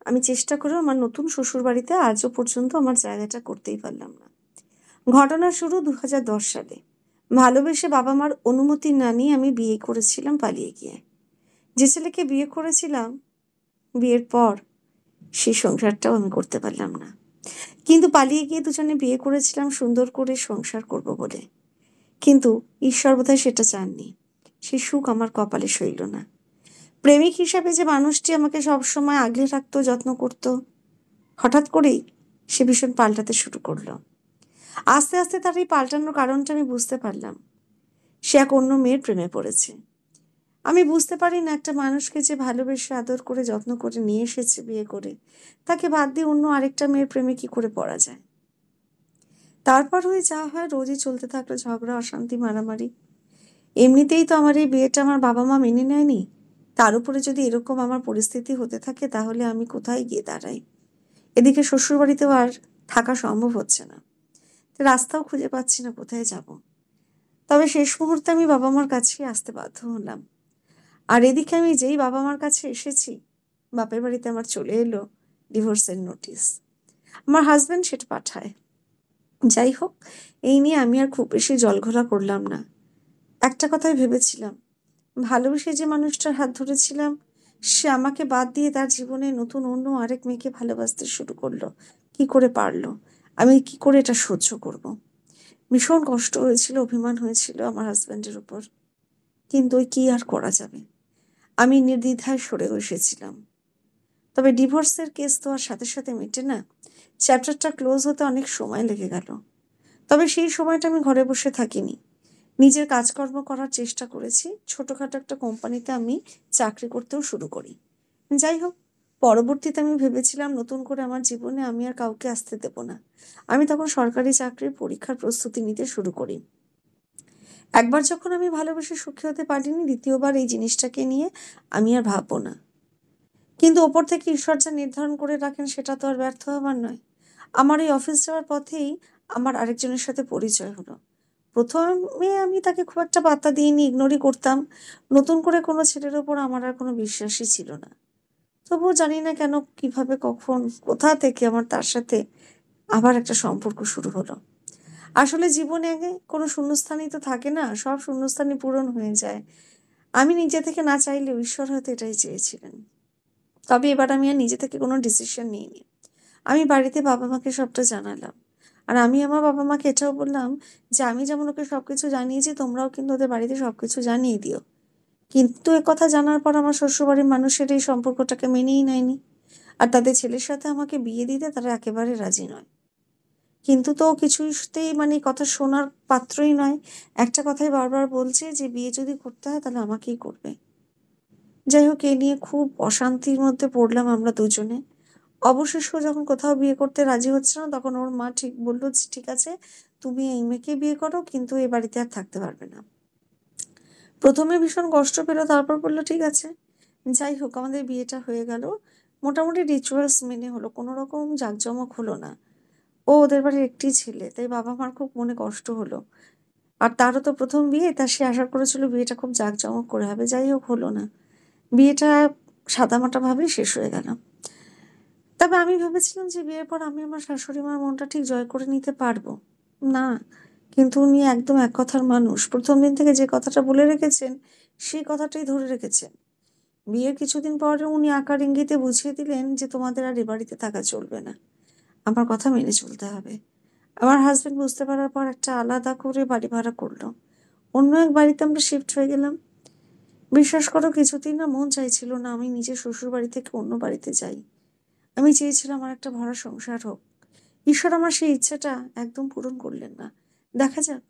আমি চেষ্টা করেও আমার নতুন শ্বশুরবাড়িতে আজও পর্যন্ত আমার জায়গাটা করতেই পারলাম না। ঘটনা শুরু 2010 সালে। ভালোবেসে বাবা মার অনুমতি না নিয়ে আমি বিয়ে করেছিলাম পালিয়ে গিয়ে। যে ছেলেকে বিয়ে করেছিলাম, বিয়ের পর সেই সংসারটাও আমি করতে পারলাম না। কিন্তু পালিয়ে গিয়ে দুজনে বিয়ে করেছিলাম সুন্দর করে সংসার করব বলে। কিন্তু ঈশ্বর বোধহয় সেটা চাননি। সেই সুখ আমার কপালে সইল না। প্রেমিক হিসাবে যে মানুষটি আমাকে সবসময় আগলে রাখতো, যত্ন করতো, হঠাৎ করেই সে ভীষণ পাল্টাতে শুরু করলো। আস্তে আস্তে তার এই পাল্টানোর কারণটা আমি বুঝতে পারলাম। সে এক অন্য মেয়ের প্রেমে পড়েছে। আমি বুঝতে পারি না, একটা মানুষকে যে ভালোবেসে আদর করে যত্ন করে নিয়ে এসেছে বিয়ে করে, তাকে বাদ দিয়ে অন্য আরেকটা মেয়ের প্রেমে কি করে পড়া যায়? তারপর হয়ে যা হয়, রোজই চলতে থাকলো ঝগড়া, অশান্তি, মারামারি। এমনিতেই তো আমার এই বিয়েটা আমার বাবা মা মেনে নেয়নি। তার উপরে যদি এরকম আমার পরিস্থিতি হতে থাকে, তাহলে আমি কোথায় গিয়ে দাঁড়াই? এদিকে শ্বশুরবাড়িতেও আর থাকা সম্ভব হচ্ছে না। রাস্তাও খুঁজে পাচ্ছি না কোথায় যাব। তবে শেষ মুহূর্তে আমি বাবা মার কাছেই আসতে বাধ্য হলাম। আর এদিকে আমি যেই বাবা মার কাছে এসেছি, বাপের বাড়িতে আমার চলে এলো ডিভোর্সের নোটিশ। আমার হাজব্যান্ড সেটা পাঠায়। যাই হোক, এই নিয়ে আমি আর খুব বেশি জলঘোলা করলাম না। একটা কথাই ভেবেছিলাম, ভালোবেসে যে মানুষটার হাত ধরেছিলাম, সে আমাকে বাদ দিয়ে তার জীবনে নতুন অন্য আরেক মেয়েকে ভালোবাসতে শুরু করলো। কি করে পারলো? আমি কি করে এটা সহ্য করব? ভীষণ কষ্ট হয়েছিল, অভিমান হয়েছিল আমার হাজব্যান্ডের উপর। কিন্তু ওই কি আর করা যাবে? আমি নির্দ্বিধায় সরে এসেছিলাম। তবে ডিভোর্সের কেস তো আর সাথে সাথে মেটে না। চ্যাপ্টারটা ক্লোজ হতে অনেক সময় লেগে গেল। তবে সেই সময়টা আমি ঘরে বসে থাকিনি। নিজের কাজকর্ম করার চেষ্টা করেছি। ছোটখাটো একটা কোম্পানিতে আমি চাকরি করতেও শুরু করি। যাই হোক, পরবর্তীতে আমি ভেবেছিলাম নতুন করে আমার জীবনে আমি আর কাউকে আসতে দেব না। আমি তখন সরকারি চাকরির পরীক্ষার প্রস্তুতি নিতে শুরু করি। একবার যখন আমি ভালোবেসে সুখী হতে পারিনি, দ্বিতীয়বার এই জিনিসটাকে নিয়ে আমি আর ভাববো না। কিন্তু ওপর থেকে ঈশ্বর যা নির্ধারণ করে রাখেন, সেটা তো আর ব্যর্থ হবার নয়। আমার এই অফিস যাওয়ার পথেই আমার আরেকজনের সাথে পরিচয় হলো। প্রথমে আমি তাকে খুব একটা পাত্তা দিইনি, ইগনোরই করতাম। নতুন করে কোনো ছেলের ওপর আমার আর কোনো বিশ্বাসই ছিল না। তবুও জানি না কেন, কিভাবে, কখন, কোথা থেকে আমার তার সাথে আবার একটা সম্পর্ক শুরু হলো। আসলে জীবনে আগে কোনো শূন্যস্থানই তো থাকে না, সব শূন্যস্থানই পূরণ হয়ে যায়। আমি নিজে থেকে না চাইলেও ঈশ্বর হয়তো এটাই চেয়েছিলেন। তবে এবার আমি আর নিজে থেকে কোনো ডিসিশন নিইনি। আমি বাড়িতে বাবা মাকে সবটা জানালাম। আর আমি আমার বাবা মাকে এটাও বললাম যে আমি যেমন ওকে সবকিছু জানিয়েছি, তোমরাও কিন্তু ওদের বাড়িতে সবকিছু জানিয়ে দিও। কিন্তু কথা জানার পর আমার শ্বশুরবাড়ির মানুষের এই সম্পর্কটাকে মেনেই নেয়নি। আর তাদের ছেলের সাথে আমাকে বিয়ে দিতে তারা একেবারে রাজি নয়। কিন্তু তো কিছুতেই কথা শোনার পাত্রই নয়। একটা কথাই বারবার বলছে যে বিয়ে যদি করতে হয় তাহলে আমাকেই করবে। যাই হোক, এ নিয়ে খুব অশান্তির মধ্যে পড়লাম আমরা দুজনে। অবশেষে যখন কোথাও বিয়ে করতে রাজি হচ্ছে না, তখন ওর মা ঠিক বললো যে ঠিক আছে, তুমি এই মেয়েকে বিয়ে করো, কিন্তু এ বাড়িতে আর থাকতে পারবে না। প্রথমে ভীষণ কষ্ট পেল, তারপর বললো ঠিক আছে। যাই হোক, আমাদের বিয়েটা হয়ে গেল। মোটামুটি রিচুয়ালস মেনে হলো, কোনো রকম জাঁকজমক হলো না। ও ওদের বাড়ির একটি ছেলে, তাই বাবা মার খুব মনে কষ্ট হলো। আর তারও তো প্রথম বিয়ে, তার সে আশা করেছিল বিয়েটা খুব জাঁকজমক করে হবে। যাই হোক, হলো না। বিয়েটা সাদামাটা ভাবেই শেষ হয়ে গেল। তবে আমি ভেবেছিলাম যে বিয়ের পর আমি আমার শাশুড়ি মার মনটা ঠিক জয় করে নিতে পারবো। না, কিন্তু উনি একদম এক কথার মানুষ। প্রথম দিন থেকে যে কথাটা বলে রেখেছেন, সেই কথাটাই ধরে রেখেছেন। বিয়ের কিছুদিন পরে উনি আকার ইঙ্গিতে বুঝিয়ে দিলেন যে তোমাদের আর এ বাড়িতে থাকা চলবে না, আমার কথা মেনে চলতে হবে। আমার হাজবেন্ড বুঝতে পারার পর একটা আলাদা করে বাড়ি ভাড়া করলো। অন্য এক বাড়িতে আমরা শিফট হয়ে গেলাম। বিশ্বাস করো, কিছুদিন না মন চাইছিল না আমি নিজের শ্বশুর বাড়ি থেকে অন্য বাড়িতে যাই। আমি চেয়েছিলাম আমার একটা ভরা সংসার হোক। ঈশ্বর আমার সেই ইচ্ছাটা একদম পূরণ করলেন না। দেখা যাক।